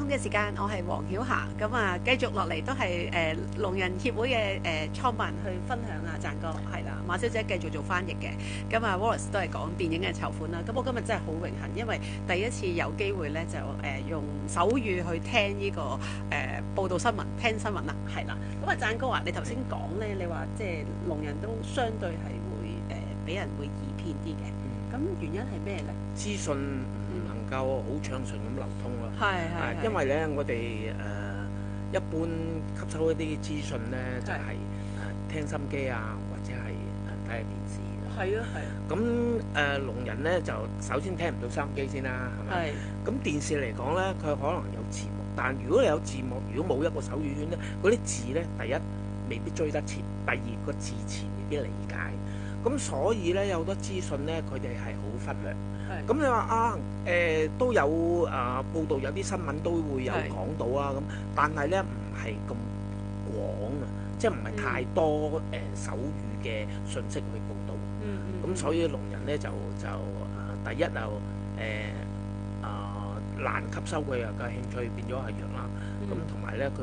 嘅時間，我係黃曉霞。咁啊，繼續落嚟都係聾人協會嘅創辦人去分享啊，贊哥係啦，馬小姐繼續做翻譯嘅。咁啊 Wallace 都係講電影嘅籌款啦。咁我今日真係好榮幸，因為第一次有機會咧就用手語去聽呢、個報道新聞、聽新聞啦，係啦。咁啊，贊哥啊，你頭先講咧，你話即係聾人都相對係會俾人會易騙啲嘅。咁原因係咩咧？資訊唔能夠好暢順咁流通咯。係因為咧，我哋一般吸收一啲資訊咧，就係聽心機啊，或者係睇下電視。係啊係啊。咁聾人咧就首先聽唔到收音機先啦，係咪？咁電視嚟講咧，佢可能有字幕，但如果你有字幕，如果冇一個手語圈咧，嗰啲字咧，第一未必追得切，第二個字詞未必理解。咁所以咧，有好多資訊咧，佢哋係好忽略。咁你話都有報道，有啲新聞都會有講到啊。咁但係咧唔係咁廣啊，即係唔係太多手語嘅信息去報導。咁所以聾人咧就第一就難吸收佢嘅興趣變咗係弱啦。咁同埋咧佢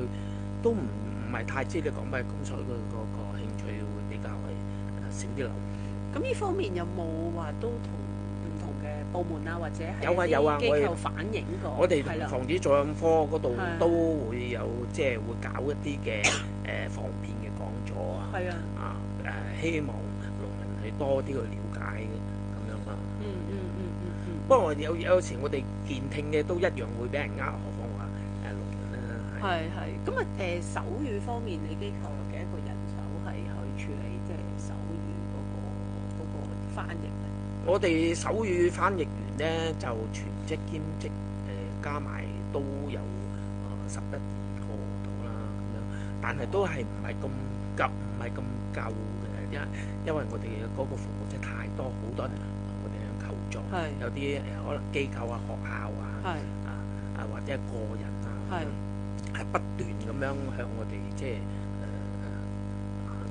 都唔係太知你講咩，咁所以佢個興趣會比較少啲留意。咁呢方面有冇話都同唔同嘅部門啊，或者係有啊，機構反映過？我哋防止助孕科嗰度都會有，即係會搞一啲嘅防騙嘅講座啊。係啊。希望聾人去多啲去了解咁樣啦。不過有時我哋健聽嘅都一樣會俾人呃，何況話聾人啦。係。咁啊手語方面，你機構有幾多個人手係去處理即係手語嗰個翻譯咧？我哋手語翻譯員咧就全職兼職加埋都有11、12個度啦咁樣，但係都係唔係咁夠，唔係咁夠嘅，因為我哋嗰個服務真係太多，好多人同我哋向求助，有啲可能機構啊、學校啊，或者係個人啊，係不斷咁樣向我哋即係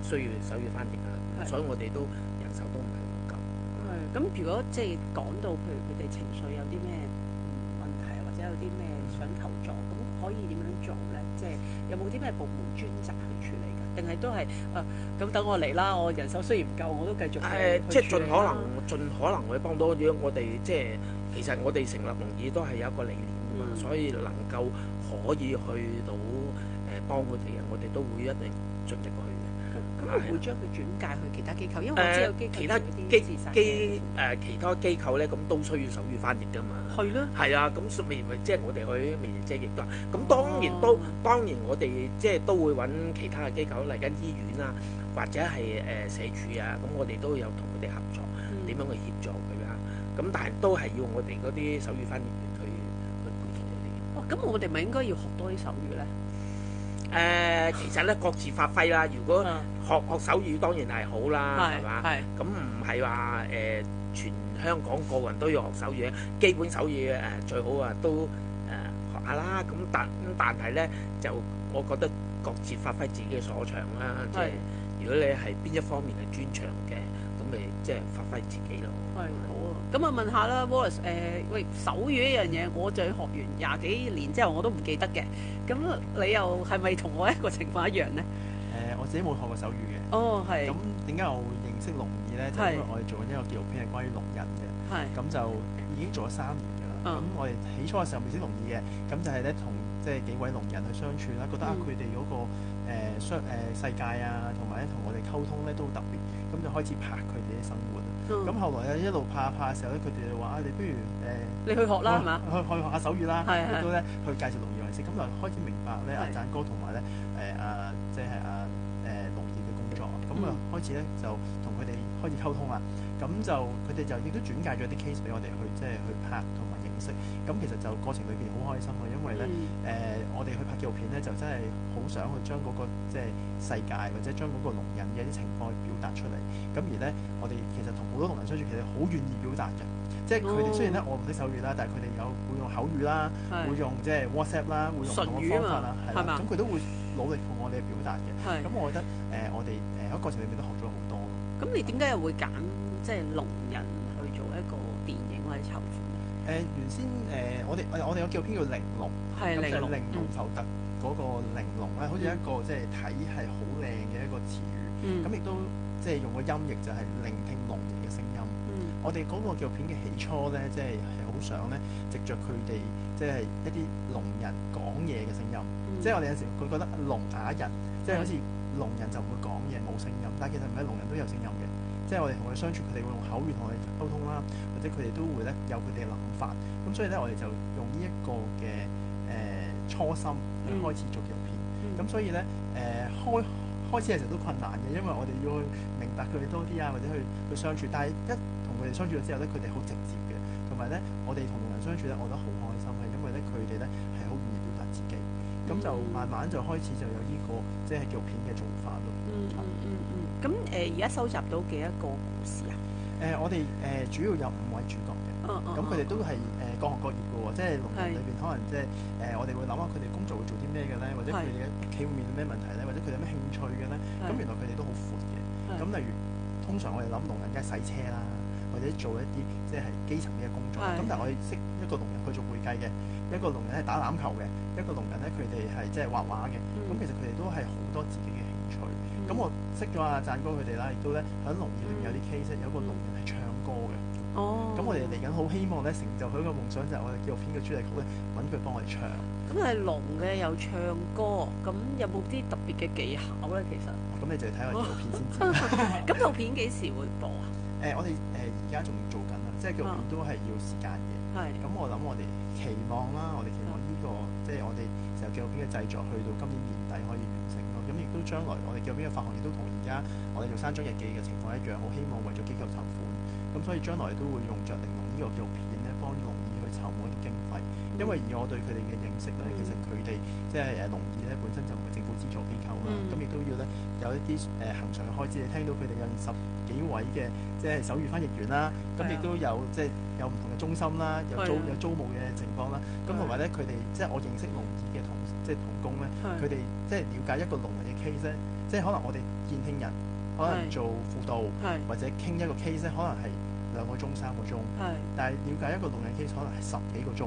需要手語翻譯啊，所以我哋都人手都唔係咁夠。咁如果即係講到譬如佢哋情緒有啲咩問題，或者有啲咩想求助，咁可以點樣做咧？即係有冇啲咩部門專責去處理㗎？定係都係咁等我嚟啦？我人手雖然唔夠，我都繼續即係盡可能去幫到。如果我哋即係其實我哋成立聾耳都係有一個理念㗎嘛，所以能夠可以去到幫佢哋嘅，我哋都會一定盡力去嘅。咁會唔會將佢轉介去其他機構？因為我知道其他機構咧，咁都需要手語翻譯㗎嘛。係咯。係啊，咁咪即係我哋去面即係亦都。咁當然我哋即係都會揾其他嘅機構嚟緊醫院啊，或者係社署啊，咁我哋都有同佢哋合作，點樣去協助佢啊。咁但係都係要我哋嗰啲手語翻譯員去陪同佢哋。咁我哋咪應該要學多啲手語咧？其實咧各自發揮啦。如果學手語當然係好啦，係嘛？咁唔係話全香港個人都要學手語，基本手語最好都學下啦。但係咧就我覺得各自發揮自己嘅所長啦。即係如果你係邊一方面係專長嘅，咁咪即係發揮自己咯。好啊。咁啊問下啦 Wallace，喂，手語呢樣嘢，我就學完20幾年之後我都唔記得嘅。咁你又係咪同我一個情況一樣咧？我自己冇學過手語嘅。係。咁點解我會認識聾耳咧？就因為我哋做緊一個紀錄片係關於聾人嘅。咁就已經做咗3年㗎啦。咁我哋起初嘅時候未識聾耳嘅，咁就係咧同即係幾位聾人去相處啦，覺得佢哋嗰個世界啊，同埋咧同我哋溝通咧都特別，咁就開始拍佢哋嘅生活。咁後來咧一路拍嘅時候咧，佢哋就話你不如你去學啦，係嘛？去學下手語啦，亦都咧去介紹聾耳為師，咁就開始明白咧阿贊哥同埋咧即係聾耳嘅工作，咁啊開始咧就同佢哋開始溝通啦。咁就佢哋就亦都轉介咗啲 case 俾我哋去即係去拍同埋認識。咁其實就過程裏邊好開心嘅，因為咧我哋去拍紀錄片咧就真係好想去將嗰個即係世界或者將嗰個聾人嘅一啲情況去表達出嚟。咁而咧我哋其實同好多聾人相處，其實好願意表達嘅。即係佢哋雖然咧我唔識手語啦，但係佢哋會用口語啦，會用即係 WhatsApp 啦，會用唔同嘅方法啦，係啦。咁佢都會努力同我哋表達嘅。咁我覺得我哋喺過程裏面都學咗好多。咁你點解又會揀即係聾人去做一個電影或者籌款？原先我哋有紀錄片叫玲瓏，咁就係玲瓏浮凸嗰個玲瓏咧，好似一個即係睇係好靚嘅一個詞語，咁亦都即係用個音譯就係聆聽聾人嘅聲音。我哋嗰個紀錄片嘅起初咧，即係好想咧，藉着佢哋即係一啲聾人講嘢嘅聲音，即係我哋有時佢覺得聾啞人，即係好似聾人就唔會講嘢冇聲音，但係其實唔係，聾人都有聲音嘅。即係我哋同佢相處，佢哋會用口語同我哋溝通啦，或者佢哋都會咧有佢哋嘅諗法。咁所以咧，我哋就用呢一個嘅初心去開始做紀錄片。咁所以咧開始嘅時候都困難嘅，因為我哋要去明白佢哋多啲啊，或者去相處。但係一同佢哋相處咗之後咧，佢哋好直接嘅，同埋咧我哋同聾人相處咧，我覺得好開心，係因為咧佢哋咧係好願意表達自己。咁就慢慢就開始就有呢個即係紀錄片嘅做法咯。咁而家收集到幾多個故事啊？我哋主要有5位主角嘅，咁佢哋都係各行各業嘅喎，即係聾人裏邊可能即係我哋會諗下佢哋工作會做啲咩嘅咧，或者佢哋嘅屋企會面對咩問題咧，或者佢哋有咩興趣嘅咧，咁原來佢哋都好闊嘅。咁例如通常我哋諗聾人梗係洗車啦，或者做一啲即係基層嘅工作。咁但係我哋識一個聾人去做會計嘅，一個聾人係打籃球嘅，一個聾人咧佢哋係即係畫畫嘅。咁其實佢哋都係好多自己嘅興趣。咁我識咗阿贊哥佢哋啦，亦都咧喺聾兒裏面有啲 case，有個聾人係唱歌嘅。咁我哋嚟緊好希望咧成就佢個夢想，就係我哋紀錄片嘅主題曲咧揾佢幫我哋唱。咁係聾嘅又唱歌，咁有冇啲特別嘅技巧咧？其實咁你就要睇我紀錄片先知。咁套片幾時會播啊？我哋而家仲做緊啦，即係紀錄片都係要時間嘅。咁我諗我哋期望啦，我哋期望呢個即係我哋成個紀錄片嘅製作去到今年年底可以完成咯。咁亦都將來我哋紀錄片嘅發行亦都同而家我哋做山莊日記嘅情況一樣，好希望為咗機構籌款。咁所以將來都會用着玲瓏呢個紀錄片咧，幫聾兒去籌募一啲經費。因為以我對佢哋嘅認識咧，其實佢哋即係聾兒咧本身就唔係政府資助機構啦，咁亦都要咧有一啲恆常嘅開支。你聽到佢哋有10幾位嘅即係手語翻譯員啦，咁亦都有即係有唔同嘅中心啦，有租務嘅情況啦。咁同埋咧，佢哋即係我認識聾兒嘅同工咧，佢哋即係了解一個聾人嘅 case 咧，即係可能我哋健聽人可能做輔導或者傾一個 case 咧，可能係2個鐘3個鐘，但係了解一個聾人 case 可能係10幾個鐘，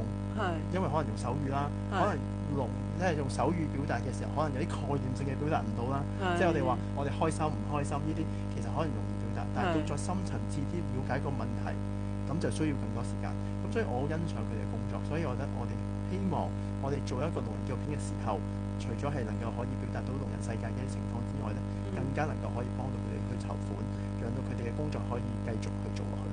因為可能用手語啦，可能聾即係用手語表達嘅時候，可能有啲概念性嘅表達唔到啦，即係我哋話我哋開心唔開心呢啲，其實可能容易表達，但係到再深層次啲了解個問題，咁就需要更多時間。咁所以我好欣賞佢哋嘅工作，所以我覺得我哋希望我哋做一個聾人紀錄片嘅時候，除咗係能夠可以表達到聾人世界嘅情況之外咧，更加能夠可以幫到佢哋去籌款，讓到佢哋嘅工作可以繼續去做落去。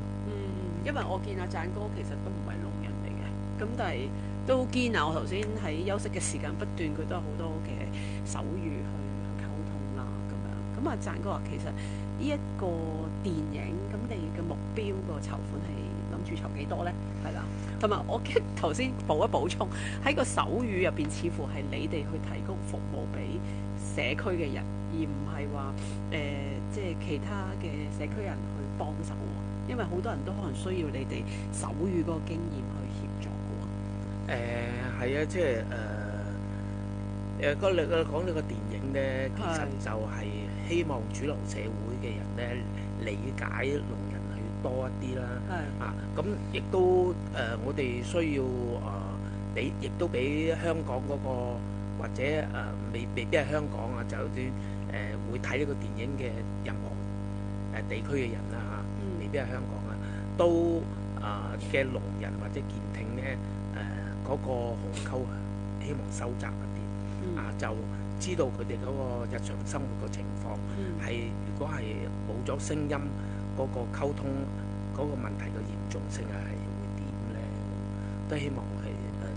因為我見阿贊哥其實都唔係聾人嚟嘅，咁但係都好堅啊！我頭先喺休息嘅時間不斷，佢都有好多嘅手語去溝通啦，咁樣。咁阿贊哥話其實呢一個電影，咁你嘅目標個籌款係諗住籌幾多咧？係啦，同埋我頭先補充喺個手語入邊，似乎係你哋去提供服務俾社區嘅人，而唔係話即係其他嘅社區人去幫手。因為好多人都可能需要你哋手語嗰個經驗去協助嘅喎。係啊，即係講呢個電影咧，其實就係希望主流社會嘅人咧理解聾人去多一啲啦。咁亦都我哋需要亦都俾香港嗰個或者未必係香港啊，就算會睇呢個電影嘅任何地區嘅人啦嚇。未必係香港啊，都嘅聾人或者健聽咧，嗰個鴻溝希望收窄一啲，就知道佢哋嗰個日常生活嘅情況係，如果係冇咗聲音嗰個溝通嗰個問題嘅嚴重性係會點咧？都希望係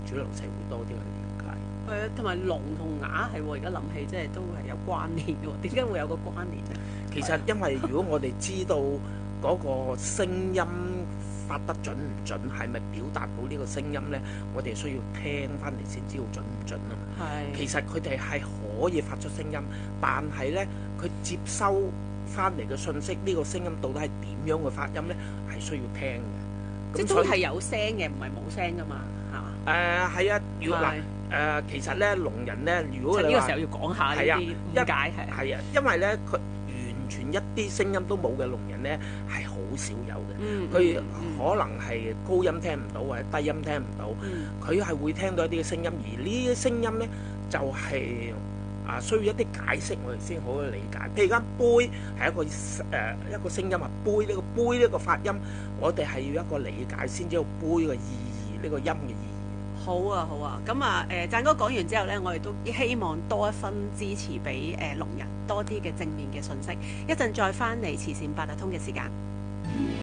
主流社會多啲去了解。係啊，同埋聾同啞係喎，而家諗起即係都係有關聯嘅喎。點解會有個關聯咧？其實因為如果我哋知道嗰個聲音發得準唔準，係咪表達到呢個聲音咧？我哋需要聽翻嚟先知道準唔準啊！其實佢哋係可以發出聲音，但係咧佢接收翻嚟嘅信息，呢個聲音到底係點樣嘅發音咧？係需要聽嘅。即係都係有聲嘅，唔係冇聲噶嘛，係嘛？係啊，如果其實咧聾人咧，如果你呢個時候要講下呢啲點解係啊，因為咧佢原全一啲聲音都冇嘅聾人咧係好少有嘅。佢可能係高音聽唔到或者低音聽唔到，佢係會聽到一啲嘅聲音，而呢啲聲音咧就係需要一啲解釋，我哋先好去理解。譬如而家杯係一個聲音啊，杯呢個杯呢個發音，我哋係要一個理解先知道杯嘅意義，呢個音嘅意義。好啊，好啊，咁啊，贊哥講完之後咧，我哋都希望多一分支持俾聾人，多啲嘅正面嘅信息。一陣再翻嚟慈善八達通嘅時間。